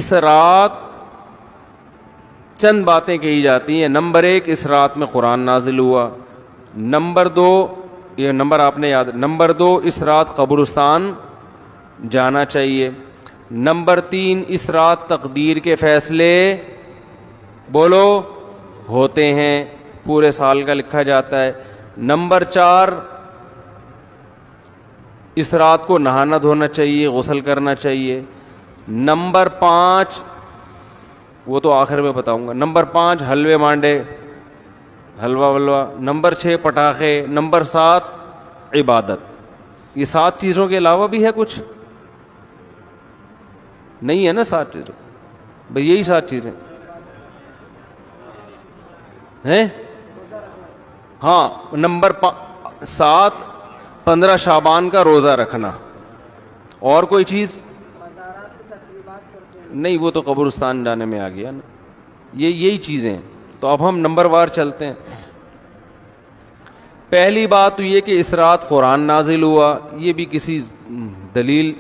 اس رات چند باتیں کہی جاتی ہیں. نمبر 1 اس رات میں قرآن نازل ہوا. نمبر 2 یہ نمبر آپ نے یاد. نمبر 2 اس رات قبرستان جانا چاہیے. نمبر 3 اس رات تقدیر کے فیصلے بولو ہوتے ہیں, پورے سال کا لکھا جاتا ہے. نمبر 4 اس رات کو نہانا دھونا چاہیے, غسل کرنا چاہیے. نمبر 5 وہ تو آخر میں بتاؤں گا. نمبر 5 حلوے مانڈے, حلوہ ولوا. نمبر 6 پٹاخے. نمبر 7 عبادت. یہ 7 چیزوں کے علاوہ بھی ہے کچھ نہیں ہے نا؟ 7 چیزیں بھئی, یہی 7 چیزیں ہیں. ہاں نمبر 7 15 شعبان کا روزہ رکھنا. اور کوئی چیز نہیں, وہ تو قبرستان جانے میں آ گیا نا. یہی چیزیں. تو اب ہم نمبر وار چلتے ہیں. پہلی بات تو یہ کہ اس رات قرآن نازل ہوا. یہ بھی کسی دلیل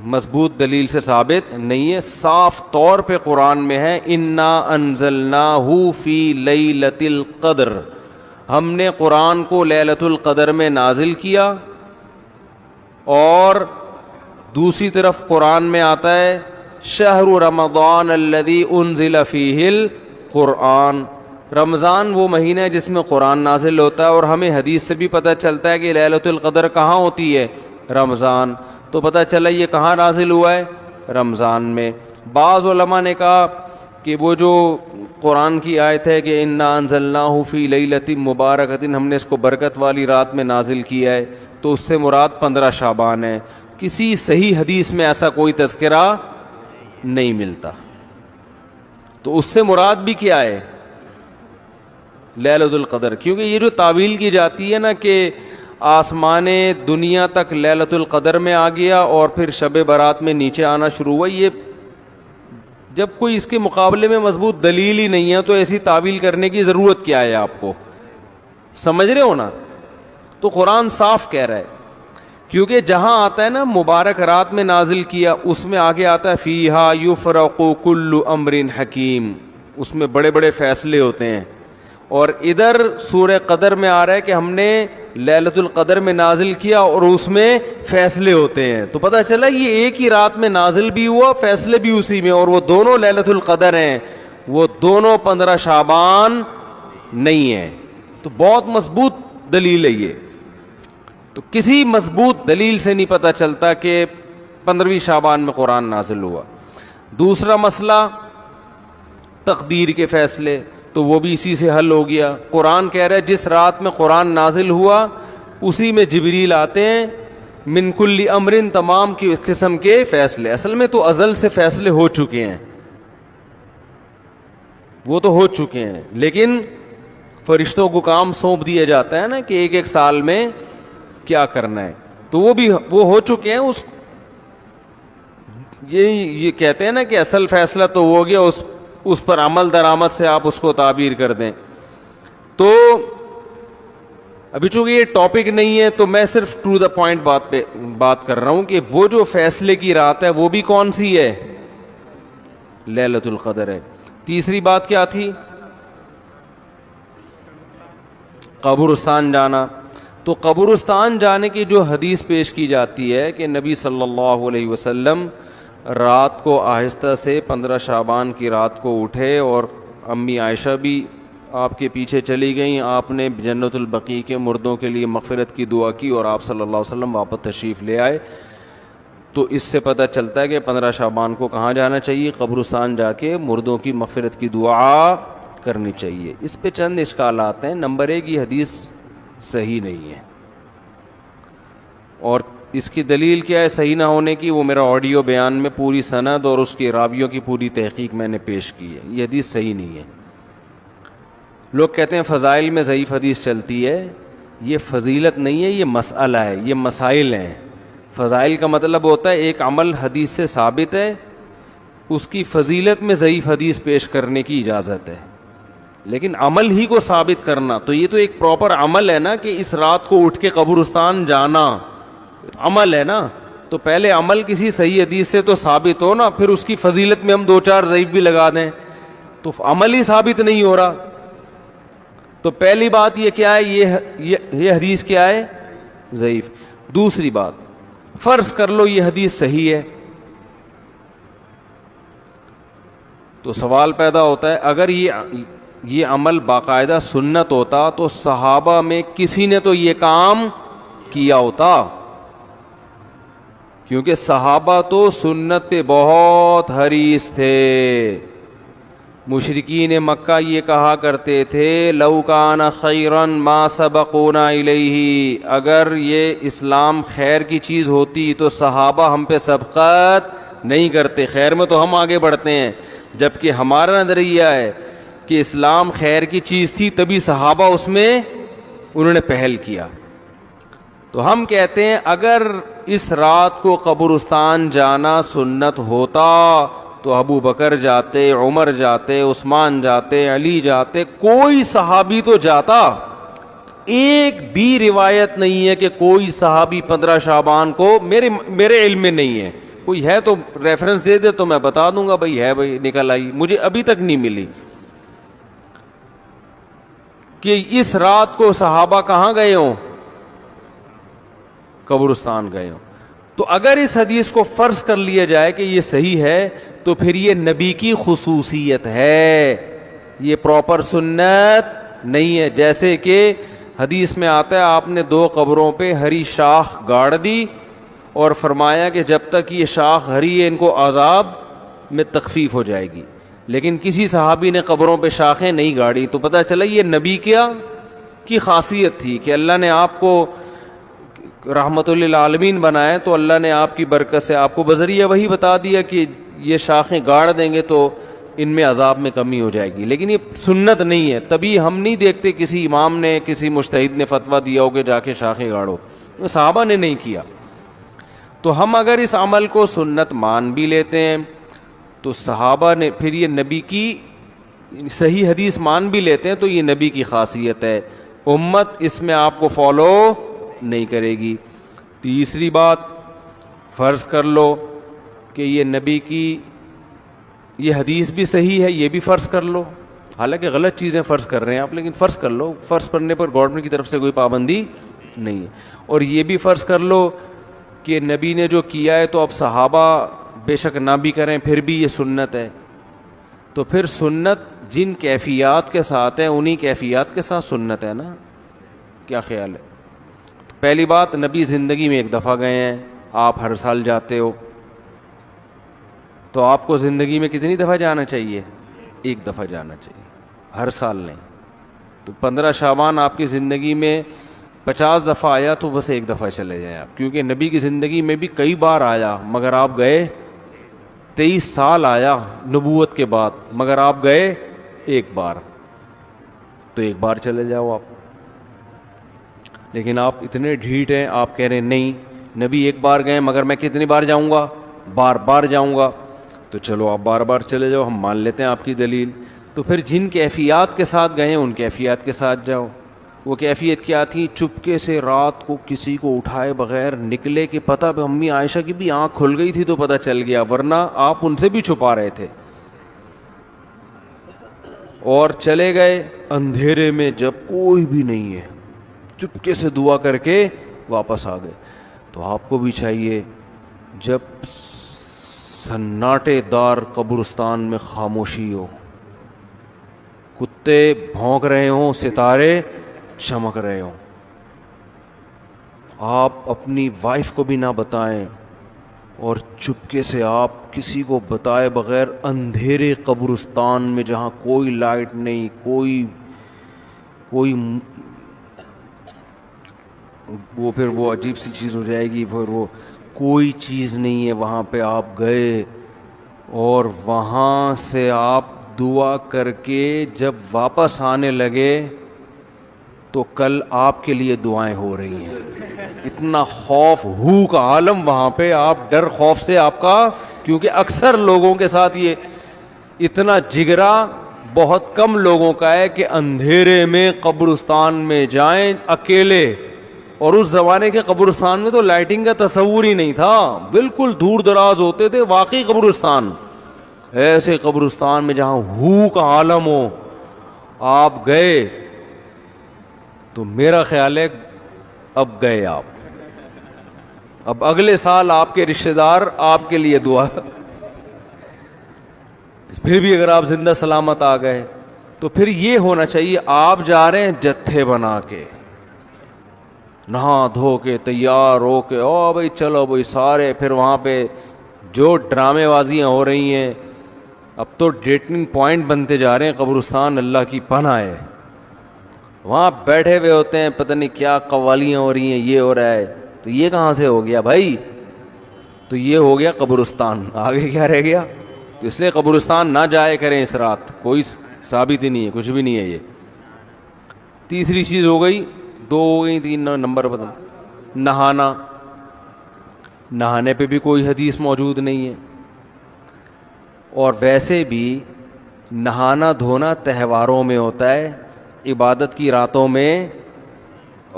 مضبوط دلیل سے ثابت نہیں ہے. صاف طور پہ قرآن میں ہے انا انزلناہ فی لیلۃ القدر, ہم نے قرآن کو لیلۃ القدر میں نازل کیا. اور دوسری طرف قرآن میں آتا ہے شہر رمضان الذی انزل فیہ القرآن, رمضان وہ مہینہ ہے جس میں قرآن نازل ہوتا ہے. اور ہمیں حدیث سے بھی پتہ چلتا ہے کہ لیلۃ القدر کہاں ہوتی ہے؟ رمضان. تو پتہ چلا یہ کہاں نازل ہوا ہے؟ رمضان میں. بعض علماء نے کہا کہ وہ جو قرآن کی آیت ہے کہ انا انزلناہ فی لیلۃ مبارکۃ, ہم نے اس کو برکت والی رات میں نازل کیا ہے, تو اس سے مراد 15 شعبان ہے. کسی صحیح حدیث میں ایسا کوئی تذکرہ نہیں ملتا. تو اس سے مراد بھی کیا ہے؟ لیلۃ القدر. کیونکہ یہ جو تعویل کی جاتی ہے نا کہ آسمان دنیا تک لیلۃ القدر میں آ گیا اور پھر شب برات میں نیچے آنا شروع ہوا, یہ جب کوئی اس کے مقابلے میں مضبوط دلیل ہی نہیں ہے تو ایسی تعویل کرنے کی ضرورت کیا ہے؟ آپ کو سمجھ رہے ہو نا؟ تو قرآن صاف کہہ رہا ہے. کیونکہ جہاں آتا ہے نا مبارک رات میں نازل کیا, اس میں آگے آتا ہے فیہا یفرق کل امر حکیم, اس میں بڑے بڑے فیصلے ہوتے ہیں. اور ادھر سورہ قدر میں آ رہا ہے کہ ہم نے لیلۃ القدر میں نازل کیا اور اس میں فیصلے ہوتے ہیں. تو پتہ چلا یہ ایک ہی رات میں نازل بھی ہوا, فیصلے بھی اسی میں, اور وہ دونوں لیلۃ القدر ہیں, وہ دونوں 15 شعبان نہیں ہیں. تو بہت مضبوط دلیل ہے یہ. تو کسی مضبوط دلیل سے نہیں پتہ چلتا کہ 15ویں شعبان میں قرآن نازل ہوا. دوسرا مسئلہ تقدیر کے فیصلے, تو وہ بھی اسی سے حل ہو گیا. قرآن کہہ رہا ہے جس رات میں قرآن نازل ہوا اسی میں جبریل آتے ہیں, من کل امر, تمام کی قسم کے فیصلے. اصل میں تو ازل سے فیصلے ہو چکے ہیں, وہ تو ہو چکے ہیں, لیکن فرشتوں کو کام سونپ دیا جاتا ہے نا کہ ایک سال میں کیا کرنا ہے. تو وہ ہو چکے ہیں. یہ کہتے ہیں نا کہ اصل فیصلہ تو ہو گیا, اس پر عمل درآمد سے آپ اس کو تعبیر کر دیں. تو ابھی چونکہ یہ ٹاپک نہیں ہے تو میں صرف ٹو دا پوائنٹ بات کر رہا ہوں کہ وہ جو فیصلے کی رات ہے وہ بھی کون سی ہے؟ لیلۃ القدر ہے. تیسری بات کیا تھی؟ قبرستان جانا. تو قبرستان جانے کی جو حدیث پیش کی جاتی ہے کہ نبی صلی اللہ علیہ وسلم رات کو آہستہ سے 15 شعبان کی رات کو اٹھے, اور امی عائشہ بھی آپ کے پیچھے چلی گئیں. آپ نے جنت البقیع کے مردوں کے لیے مغفرت کی دعا کی اور آپ صلی اللہ علیہ وسلم واپس تشریف لے آئے. تو اس سے پتہ چلتا ہے کہ 15 شعبان کو کہاں جانا چاہیے؟ قبرستان جا کے مردوں کی مغفرت کی دعا کرنی چاہیے. اس پہ چند اشکالات ہیں. نمبر 1, یہ حدیث صحیح نہیں ہے, اور اس کی دلیل کیا ہے صحیح نہ ہونے کی؟ وہ میرا آڈیو بیان میں پوری سند اور اس کے راویوں کی پوری تحقیق میں نے پیش کی ہے. یہ حدیث صحیح نہیں ہے. لوگ کہتے ہیں فضائل میں ضعیف حدیث چلتی ہے. یہ فضیلت نہیں ہے, یہ مسئلہ ہے, یہ مسائل ہیں. فضائل کا مطلب ہوتا ہے ایک عمل حدیث سے ثابت ہے, اس کی فضیلت میں ضعیف حدیث پیش کرنے کی اجازت ہے. لیکن عمل ہی کو ثابت کرنا, تو یہ تو ایک پراپر عمل ہے نا کہ اس رات کو اٹھ کے قبرستان جانا عمل ہے نا. تو پہلے عمل کسی صحیح حدیث سے تو ثابت ہو نا, پھر اس کی فضیلت میں ہم 2-4 ضعیف بھی لگا دیں تو عمل ہی ثابت نہیں ہو رہا. تو پہلی بات یہ کیا ہے, یہ حدیث کیا ہے, ضعیف. دوسری بات, فرض کر لو یہ حدیث صحیح ہے, تو سوال پیدا ہوتا ہے اگر یہ عمل باقاعدہ سنت ہوتا تو صحابہ میں کسی نے تو یہ کام کیا ہوتا, کیونکہ صحابہ تو سنت پہ بہت حریص تھے. مشرکین مکہ یہ کہا کرتے تھے لو کان خیرا ما سبقونا الیہ, اگر یہ اسلام خیر کی چیز ہوتی تو صحابہ ہم پہ سبقت نہیں کرتے, خیر میں تو ہم آگے بڑھتے ہیں, جبکہ ہمارا نظریہ ہے کہ اسلام خیر کی چیز تھی تبھی صحابہ اس میں انہوں نے پہل کیا. تو ہم کہتے ہیں اگر اس رات کو قبرستان جانا سنت ہوتا تو ابو بکر جاتے, عمر جاتے, عثمان جاتے, علی جاتے, کوئی صحابی تو جاتا. ایک بھی روایت نہیں ہے کہ کوئی صحابی 15 شعبان کو, میرے علم میں نہیں ہے, کوئی ہے تو ریفرنس دے دے تو میں بتا دوں گا بھائی ہے, بھائی نکل آئی, مجھے ابھی تک نہیں ملی کہ اس رات کو صحابہ کہاں گئے ہوں, قبرستان گئے ہوں. تو اگر اس حدیث کو فرض کر لیا جائے کہ یہ صحیح ہے تو پھر یہ نبی کی خصوصیت ہے, یہ پراپر سنت نہیں ہے. جیسے کہ حدیث میں آتا ہے آپ نے 2 قبروں پہ ہری شاخ گاڑ دی اور فرمایا کہ جب تک یہ شاخ ہری ہے ان کو عذاب میں تخفیف ہو جائے گی, لیکن کسی صحابی نے قبروں پہ شاخیں نہیں گاڑی. تو پتہ چلا یہ نبی کی خاصیت تھی کہ اللہ نے آپ کو رحمت للعالمین بنائے, تو اللہ نے آپ کی برکت سے آپ کو بذریعہ وہی بتا دیا کہ یہ شاخیں گاڑ دیں گے تو ان میں عذاب میں کمی ہو جائے گی, لیکن یہ سنت نہیں ہے. تبھی ہم نہیں دیکھتے کسی امام نے, کسی مجتہد نے فتویٰ دیا ہو کہ جا کے شاخیں گاڑو, صحابہ نے نہیں کیا. تو ہم اگر اس عمل کو سنت مان بھی لیتے ہیں تو صحابہ نے, پھر یہ نبی کی صحیح حدیث مان بھی لیتے ہیں تو یہ نبی کی خاصیت ہے, امت اس میں آپ کو فالو نہیں کرے گی. تیسری بات, فرض کر لو کہ یہ نبی کی یہ حدیث بھی صحیح ہے, یہ بھی فرض کر لو, حالانکہ غلط چیزیں فرض کر رہے ہیں آپ, لیکن فرض کر لو, فرض کرنے پر گورنمنٹ کی طرف سے کوئی پابندی نہیں ہے. اور یہ بھی فرض کر لو کہ نبی نے جو کیا ہے تو اب صحابہ بے شک نہ بھی کریں پھر بھی یہ سنت ہے. تو پھر سنت جن کیفیات کے ساتھ ہے انہی کیفیات کے ساتھ سنت ہے نا, کیا خیال ہے؟ پہلی بات, نبی زندگی میں 1 دفعہ گئے ہیں, آپ ہر سال جاتے ہو, تو آپ کو زندگی میں کتنی دفعہ جانا چاہیے؟ 1 دفعہ جانا چاہیے, ہر سال نہیں. تو 15 شعبان آپ کی زندگی میں 50 دفعہ آیا تو بس 1 دفعہ چلے جائیں آپ, کیونکہ نبی کی زندگی میں بھی کئی بار آیا مگر آپ گئے, 23 سال آیا نبوت کے بعد مگر آپ گئے 1 بار, تو 1 بار چلے جاؤ آپ. لیکن آپ اتنے ڈھیٹ ہیں, آپ کہہ رہے ہیں نہیں نبی 1 بار گئے مگر میں کتنی بار جاؤں گا, بار بار جاؤں گا. تو چلو آپ بار بار چلے جاؤ, ہم مان لیتے ہیں آپ کی دلیل. تو پھر جن کیفیات کے ساتھ گئے ہیں ان کیفیات کے ساتھ جاؤ. وہ کیفیت کیا تھی؟ چپکے سے رات کو کسی کو اٹھائے بغیر نکلے کہ پتہ پہ امی عائشہ کی بھی آنکھ کھل گئی تھی تو پتہ چل گیا, ورنہ آپ ان سے بھی چھپا رہے تھے. اور چلے گئے اندھیرے میں جب کوئی بھی نہیں ہے, چپکے سے دعا کر کے واپس آ گئے. تو آپ کو بھی چاہیے جب سناٹے دار قبرستان میں خاموشی ہو, کتے بھونک رہے ہوں, ستارے چمک رہے ہوں, آپ اپنی وائف کو بھی نہ بتائیں اور چپکے سے آپ کسی کو بتائے بغیر اندھیرے قبرستان میں جہاں کوئی لائٹ نہیں, کوئی وہ پھر وہ عجیب سی چیز ہو جائے گی, پھر وہ کوئی چیز نہیں ہے وہاں پہ آپ گئے اور وہاں سے آپ دعا کر کے جب واپس آنے لگے تو کل آپ کے لیے دعائیں ہو رہی ہیں. اتنا خوف ہو کا عالم وہاں پہ, آپ ڈر خوف سے آپ کا, کیونکہ اکثر لوگوں کے ساتھ یہ اتنا جگرا بہت کم لوگوں کا ہے کہ اندھیرے میں قبرستان میں جائیں اکیلے اور اس زمانے کے قبرستان میں تو لائٹنگ کا تصور ہی نہیں تھا, بالکل دور دراز ہوتے تھے واقعی قبرستان. ایسے قبرستان میں جہاں ہو کا عالم ہو, آپ گئے تو میرا خیال ہے اب گئے آپ, اب اگلے سال آپ کے رشتہ دار آپ کے لیے دعا. پھر بھی اگر آپ زندہ سلامت آ گئے تو پھر یہ ہونا چاہیے آپ جا رہے ہیں جتھے بنا کے, نہا دھو کے تیار ہو کے, او بھائی چلو بھائی سارے, پھر وہاں پہ جو ڈرامے بازیاں ہو رہی ہیں, اب تو ڈیٹنگ پوائنٹ بنتے جا رہے ہیں قبرستان, اللہ کی پناہ ہے. وہاں بیٹھے ہوئے ہوتے ہیں, پتہ نہیں کیا قوالیاں ہو رہی ہیں, یہ ہو رہا ہے, تو یہ کہاں سے ہو گیا بھائی؟ تو یہ ہو گیا قبرستان, آگے کیا رہ گیا؟ تو اس لیے قبرستان نہ جائے کریں اس رات, کوئی ثابت ہی نہیں ہے, کچھ بھی نہیں ہے یہ. تیسری چیز ہو گئی, دو ہو گئی, تین نمبر بتا. نہانا, نہانے پہ بھی کوئی حدیث موجود نہیں ہے, اور ویسے بھی نہانا دھونا تہواروں میں ہوتا ہے, عبادت کی راتوں میں.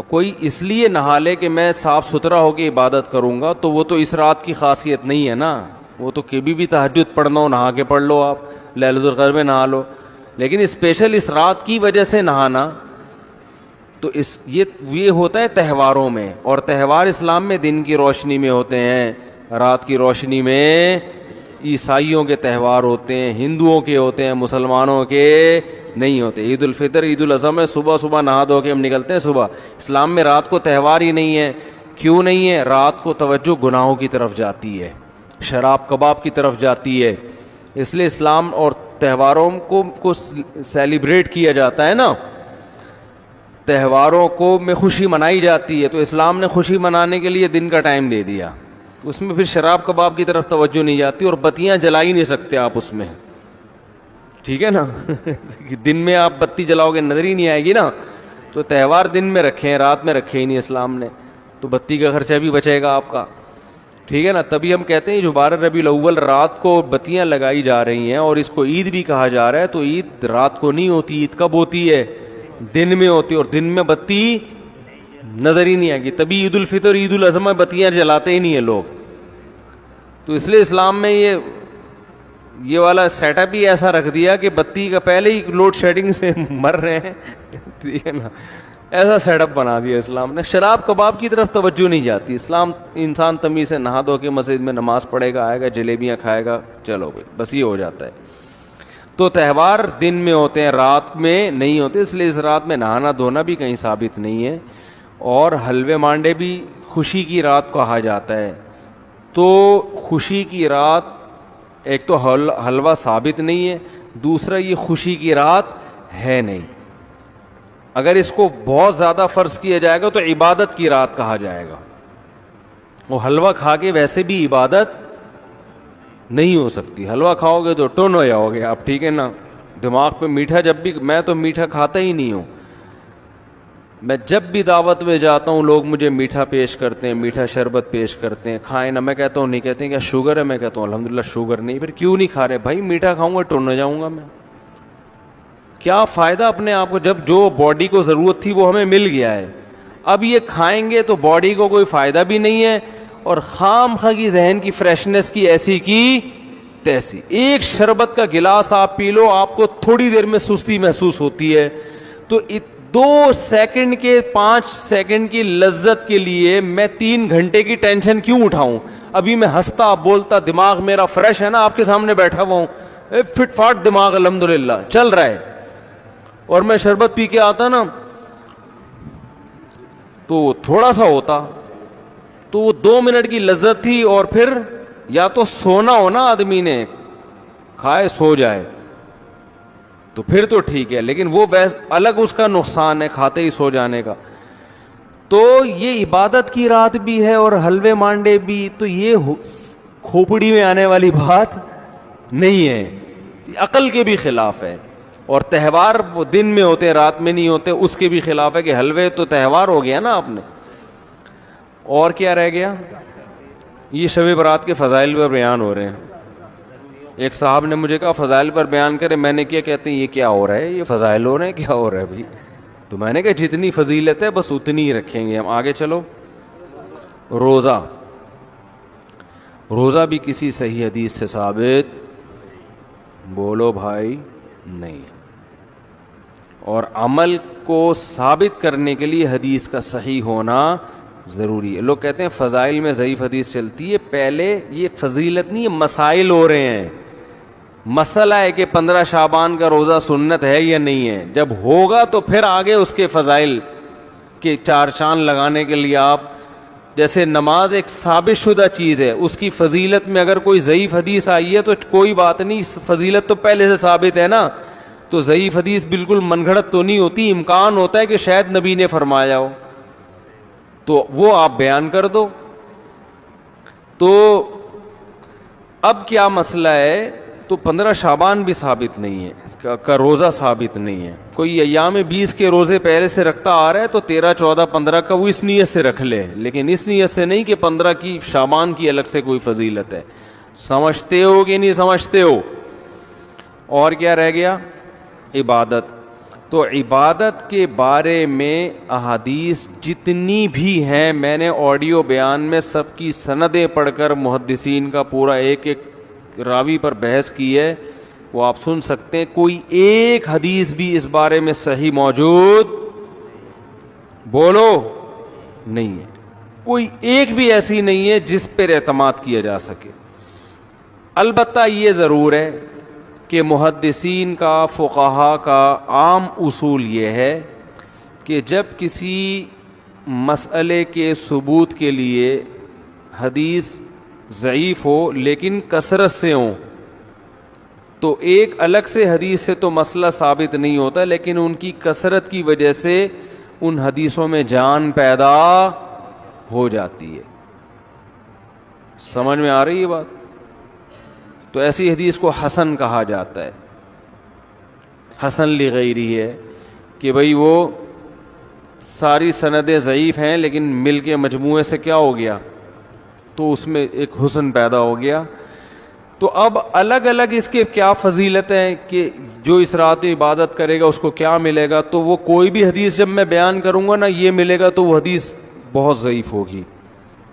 کوئی اس لیے نہا لے کہ میں صاف ستھرا ہو کے عبادت کروں گا, تو وہ تو اس رات کی خاصیت نہیں ہے نا. وہ تو کبھی بھی تہجد پڑھنا ہو نہا کے پڑھ لو, آپ لیلۃ القدر میں نہا لو, لیکن اسپیشل اس رات کی وجہ سے نہانا تو یہ ہوتا ہے تہواروں میں. اور تہوار اسلام میں دن کی روشنی میں ہوتے ہیں, رات کی روشنی میں. عیسائیوں کے تہوار ہوتے ہیں, ہندوؤں کے ہوتے ہیں, مسلمانوں کے نہیں ہوتے. عید الفطر, عید الاضحیٰ میں صبح صبح نہا دھو کے ہم نکلتے ہیں صبح. اسلام میں رات کو تہوار ہی نہیں ہے. کیوں نہیں ہے؟ رات کو توجہ گناہوں کی طرف جاتی ہے, شراب کباب کی طرف جاتی ہے, اس لیے اسلام اور تہواروں کو سیلیبریٹ کیا جاتا ہے نا, تہواروں کو میں خوشی منائی جاتی ہے. تو اسلام نے خوشی منانے کے لیے دن کا ٹائم دے دیا, اس میں پھر شراب کباب کی طرف توجہ نہیں جاتی, اور بتیاں جلا ہی نہیں سکتے آپ اس میں, ٹھیک ہے نا. دن میں آپ بتی جلاؤ گے نظر ہی نہیں آئے گی نا. تو تہوار دن میں رکھے ہیں, رات میں رکھے ہی نہیں اسلام نے, تو بتی کا خرچہ بھی بچے گا آپ کا, ٹھیک ہے نا. تبھی ہم کہتے ہیں جو 12 ربیع الاول رات کو بتیاں لگائی جا رہی ہیں, اور اس کو عید بھی کہا جا رہا ہے, تو عید رات کو نہیں ہوتی, عید کب ہوتی ہے؟ دن میں ہوتی, اور دن میں بتی نظر ہی نہیں آئے گی. تبھی عید الفطر, عید الاضحیٰ میں بتیاں جلاتے ہی نہیں ہیں لوگ. تو اس لیے اسلام میں یہ والا سیٹ اپ ہی ایسا رکھ دیا کہ بتی کا پہلے ہی لوڈ شیڈنگ سے مر رہے ہیں, ٹھیک ہے نا. ایسا سیٹ اپ بنا دیا اسلام نے. شراب کباب کی طرف توجہ نہیں جاتی. اسلام انسان تمیز سے نہا دھو کے مسجد میں نماز پڑھے گا, آئے گا, جلیبیاں کھائے گا, چلو بھائی بس یہ ہو جاتا ہے. تو تہوار دن میں ہوتے ہیں, رات میں نہیں ہوتے, اس لیے اس رات میں نہانا دھونا بھی کہیں ثابت نہیں ہے. اور حلوے مانڈے بھی خوشی کی رات کہا جاتا ہے. تو خوشی کی رات, ایک تو حلوہ ثابت نہیں ہے, دوسرا یہ خوشی کی رات ہے نہیں. اگر اس کو بہت زیادہ فرض کیا جائے گا تو عبادت کی رات کہا جائے گا. وہ حلوہ کھا کے ویسے بھی عبادت نہیں ہو سکتی. حلوہ کھاؤ گے تو ٹون ہو جاؤ گے آپ, ٹھیک ہے نا. دماغ پہ میٹھا, جب بھی, میں تو میٹھا کھاتا ہی نہیں ہوں. میں جب بھی دعوت میں جاتا ہوں لوگ مجھے میٹھا پیش کرتے ہیں, میٹھا شربت پیش کرتے ہیں, کھائیں نا. میں کہتا ہوں, نہیں کہتے ہیں کیا شوگر ہے؟ میں کہتا ہوں الحمدللہ شوگر نہیں. پھر کیوں نہیں کھا رہے بھائی؟ میٹھا کھاؤں گا ٹون ہو جاؤں گا میں. کیا فائدہ اپنے آپ کو, جب جو باڈی کو ضرورت تھی وہ ہمیں مل گیا ہے. اب یہ کھائیں گے تو باڈی کو کوئی فائدہ بھی نہیں ہے, اور خام خواہ کی ذہن کی فریشنس کی ایسی کی تیسی. ایک شربت کا گلاس آپ پی لو, آپ کو تھوڑی دیر میں سستی محسوس ہوتی ہے. تو 2 سیکنڈ کے 5 سیکنڈ کی لذت کے لیے میں 3 گھنٹے کی ٹینشن کیوں اٹھاؤں؟ ابھی میں ہنستا بولتا, دماغ میرا فریش ہے نا, آپ کے سامنے بیٹھا ہوا ہوں, فٹ فاٹ دماغ الحمدللہ چل رہا ہے. اور میں شربت پی کے آتا نا تو تھوڑا سا ہوتا, تو وہ 2 منٹ کی لذت تھی, اور پھر یا تو سونا ہونا آدمی نے, کھائے سو جائے تو پھر تو ٹھیک ہے, لیکن وہ الگ اس کا نقصان ہے کھاتے ہی سو جانے کا. تو یہ عبادت کی رات بھی ہے اور حلوے مانڈے بھی, تو یہ کھوپڑی میں آنے والی بات نہیں ہے, عقل کے بھی خلاف ہے. اور تہوار وہ دن میں ہوتے ہیں, رات میں نہیں ہوتے, اس کے بھی خلاف ہے کہ حلوے تو تہوار ہو گیا نا آپ نے. اور کیا رہ گیا؟ یہ شب برات کے فضائل پر بیان ہو رہے ہیں. ایک صاحب نے مجھے کہا فضائل پر بیان کرے, میں نے کیا, کہتے ہیں یہ کیا ہو رہا ہے, یہ فضائل ہو رہے ہیں, کیا ہو رہا ہے بھائی؟ تو میں نے کہا جتنی فضیلت ہے بس اتنی ہی رکھیں گے ہم. آگے چلو. روزہ بھی کسی صحیح حدیث سے ثابت بولو بھائی نہیں. اور عمل کو ثابت کرنے کے لیے حدیث کا صحیح ہونا ضروری ہے. لوگ کہتے ہیں فضائل میں ضعیف حدیث چلتی ہے. پہلے یہ فضیلت نہیں، یہ مسائل ہو رہے ہیں. مسئلہ ہے کہ 15 شعبان کا روزہ سنت ہے یا نہیں ہے. جب ہوگا تو پھر آگے اس کے فضائل کے چار چاند لگانے کے لیے آپ، جیسے نماز ایک ثابت شدہ چیز ہے، اس کی فضیلت میں اگر کوئی ضعیف حدیث آئی ہے تو کوئی بات نہیں، فضیلت تو پہلے سے ثابت ہے نا. تو ضعیف حدیث بالکل من گھڑت تو نہیں ہوتی، امکان ہوتا ہے کہ شاید نبی نے فرمایا ہو تو وہ آپ بیان کر دو. تو اب کیا مسئلہ ہے؟ تو 15 شعبان بھی ثابت نہیں ہے کا روزہ ثابت نہیں ہے. کوئی ایام 20 کے روزے پہلے سے رکھتا آ رہا ہے تو 13 14 15 کا وہ اس نیت سے رکھ لے، لیکن اس نیت سے نہیں کہ 15 کی شعبان کی الگ سے کوئی فضیلت ہے. سمجھتے ہو کہ نہیں سمجھتے ہو؟ اور کیا رہ گیا؟ عبادت. تو عبادت کے بارے میں احادیث جتنی بھی ہیں، میں نے آڈیو بیان میں سب کی سندیں پڑھ کر محدثین کا پورا ایک ایک راوی پر بحث کی ہے، وہ آپ سن سکتے ہیں. کوئی ایک حدیث بھی اس بارے میں صحیح موجود بولو نہیں ہے. کوئی ایک بھی ایسی نہیں ہے جس پر اعتماد کیا جا سکے. البتہ یہ ضرور ہے کہ محدثین کا، فقہا کا عام اصول یہ ہے کہ جب کسی مسئلے کے ثبوت کے لیے حدیث ضعیف ہو لیکن کثرت سے ہوں، تو ایک الگ سے حدیث سے تو مسئلہ ثابت نہیں ہوتا، لیکن ان کی کثرت کی وجہ سے ان حدیثوں میں جان پیدا ہو جاتی ہے. سمجھ میں آ رہی ہے بات؟ تو ایسی حدیث کو حسن کہا جاتا ہے. حسن لغیری ہے کہ بھئی وہ ساری سندیں ضعیف ہیں لیکن مل کے مجموعے سے کیا ہو گیا، تو اس میں ایک حسن پیدا ہو گیا. تو اب الگ الگ اس کے کیا فضیلت ہے کہ جو اس رات میں عبادت کرے گا اس کو کیا ملے گا. تو وہ کوئی بھی حدیث جب میں بیان کروں گا نا یہ ملے گا تو وہ حدیث بہت ضعیف ہوگی.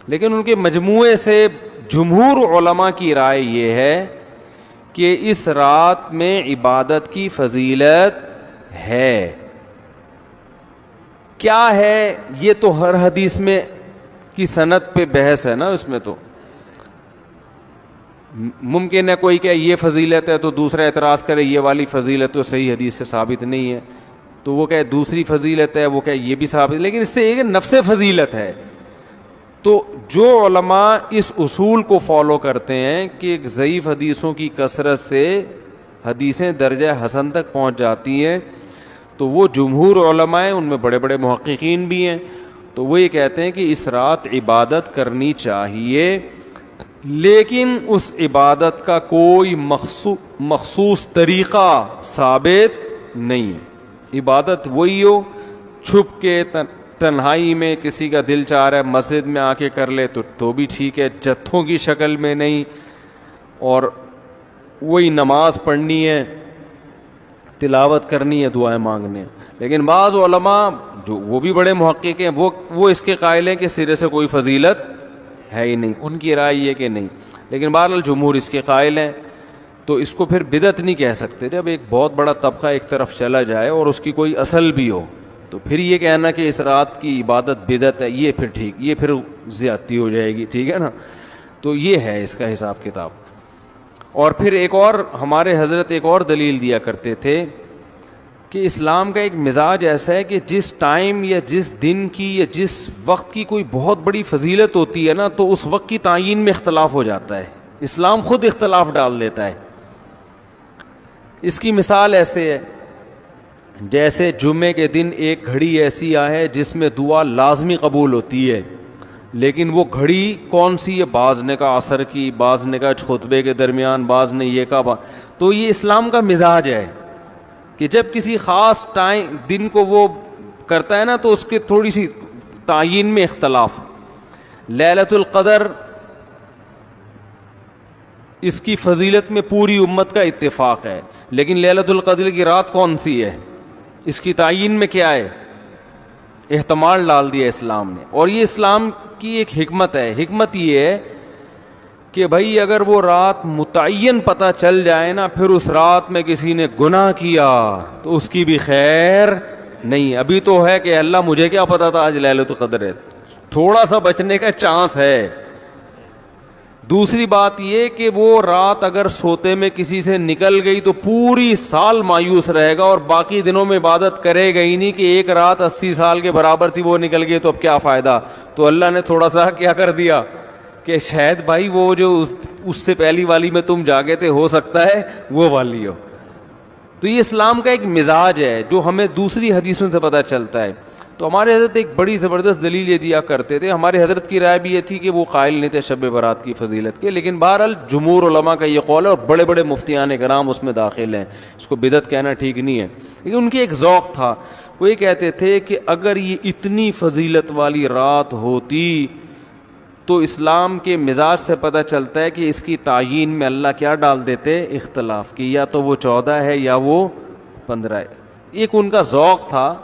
لیکن ان کے مجموعے سے جمہور علماء کی رائے یہ ہے کہ اس رات میں عبادت کی فضیلت ہے. کیا ہے یہ تو ہر حدیث میں کی سند پہ بحث ہے نا. اس میں تو ممکن ہے کوئی کہ یہ فضیلت ہے تو دوسرا اعتراض کرے یہ والی فضیلت تو صحیح حدیث سے ثابت نہیں ہے، تو وہ کہ دوسری فضیلت ہے، وہ کہ یہ بھی ثابت، لیکن اس سے ایک نفس فضیلت ہے. تو جو علماء اس اصول کو فالو کرتے ہیں کہ ضعیف حدیثوں کی کثرت سے حدیثیں درجہ حسن تک پہنچ جاتی ہیں، تو وہ جمہور علماء ہیں، ان میں بڑے بڑے محققین بھی ہیں. تو وہ یہ کہتے ہیں کہ اس رات عبادت کرنی چاہیے، لیکن اس عبادت کا کوئی مخصوص طریقہ ثابت نہیں ہے. عبادت وہی ہو چھپ کے تنہائی میں، کسی کا دل چاہ رہا ہے مسجد میں آ کے کر لے تو بھی ٹھیک ہے، جتھوں کی شکل میں نہیں، اور وہی نماز پڑھنی ہے، تلاوت کرنی ہے، دعائیں مانگنے. لیکن بعض علماء جو وہ بھی بڑے محقق ہیں وہ اس کے قائل ہیں کہ سرے سے کوئی فضیلت ہے ہی نہیں. ان کی رائے یہ کہ نہیں، لیکن بہرحال جمہور اس کے قائل ہیں. تو اس کو پھر بدعت نہیں کہہ سکتے. جب ایک بہت بڑا طبقہ ایک طرف چلا جائے اور اس کی کوئی اصل بھی ہو تو پھر یہ کہنا کہ اس رات کی عبادت بدعت ہے، یہ پھر ٹھیک، یہ پھر زیادتی ہو جائے گی. ٹھیک ہے نا؟ تو یہ ہے اس کا حساب کتاب. اور پھر ایک اور ہمارے حضرت ایک اور دلیل دیا کرتے تھے کہ اسلام کا ایک مزاج ایسا ہے کہ جس ٹائم یا جس دن کی یا جس وقت کی کوئی بہت بڑی فضیلت ہوتی ہے نا تو اس وقت کی تعیین میں اختلاف ہو جاتا ہے. اسلام خود اختلاف ڈال دیتا ہے. اس کی مثال ایسے ہے جیسے جمعے کے دن ایک گھڑی ایسی ہے جس میں دعا لازمی قبول ہوتی ہے، لیکن وہ گھڑی کون سی ہے؟ بعض نے کہا عصر کی، بعض نے کہا خطبے کے درمیان، بعض نے یہ کہا. تو یہ اسلام کا مزاج ہے کہ جب کسی خاص دن کو وہ کرتا ہے نا تو اس کے تھوڑی سی تعیین میں اختلاف. لیلۃ القدر اس کی فضیلت میں پوری امت کا اتفاق ہے، لیکن لیلۃ القدر کی رات کون سی ہے اس کی تعیین میں کیا ہے؟ احتمال ڈال دیا اسلام نے. اور یہ اسلام کی ایک حکمت ہے. حکمت یہ ہے کہ بھائی اگر وہ رات متعین پتہ چل جائے نا, پھر اس رات میں کسی نے گناہ کیا تو اس کی بھی خیر نہیں. ابھی تو ہے کہ اللہ مجھے کیا پتا تھا آج لیلۃ القدر ہے, تھوڑا سا بچنے کا چانس ہے. دوسری بات یہ کہ وہ رات اگر سوتے میں کسی سے نکل گئی تو پوری سال مایوس رہے گا, اور باقی دنوں میں عبادت کرے گا ہی نہیں کہ ایک رات 80 سال کے برابر تھی وہ نکل گئی تو اب کیا فائدہ. تو اللہ نے تھوڑا سا کیا کر دیا کہ شاید بھائی وہ جو اس سے پہلی والی میں تم جاگے تھے ہو سکتا ہے وہ والی ہو. تو یہ اسلام کا ایک مزاج ہے جو ہمیں دوسری حدیثوں سے پتہ چلتا ہے. تو ہمارے حضرت ایک بڑی زبردست دلیل یہ دیا کرتے تھے. ہمارے حضرت کی رائے بھی یہ تھی کہ وہ قائل نہیں تھے شب برات کی فضیلت کے, لیکن بہرحال جمہور علماء کا یہ قول ہے, اور بڑے بڑے مفتیان کرام اس میں داخل ہیں, اس کو بدعت کہنا ٹھیک نہیں ہے. لیکن ان کی ایک ذوق تھا, وہ یہ کہتے تھے کہ اگر یہ اتنی فضیلت والی رات ہوتی تو اسلام کے مزاج سے پتہ چلتا ہے کہ اس کی تعیین میں اللہ کیا ڈال دیتے, اختلاف کی, یا تو وہ 14 ہے یا وہ 15 ہے. ایک ان کا ذوق تھا.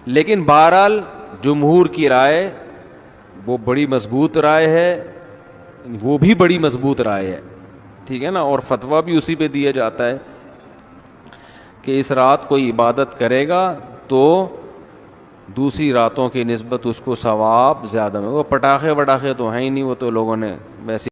لیکن بہرحال جمہور کی رائے وہ بڑی مضبوط رائے ہے, وہ بھی بڑی مضبوط رائے ہے, ٹھیک ہے نا. اور فتویٰ بھی اسی پہ دیا جاتا ہے کہ اس رات کوئی عبادت کرے گا تو دوسری راتوں کی نسبت اس کو ثواب زیادہ میں. وہ پٹاخے وٹاخے تو ہیں ہی نہیں, وہ تو لوگوں نے ویسے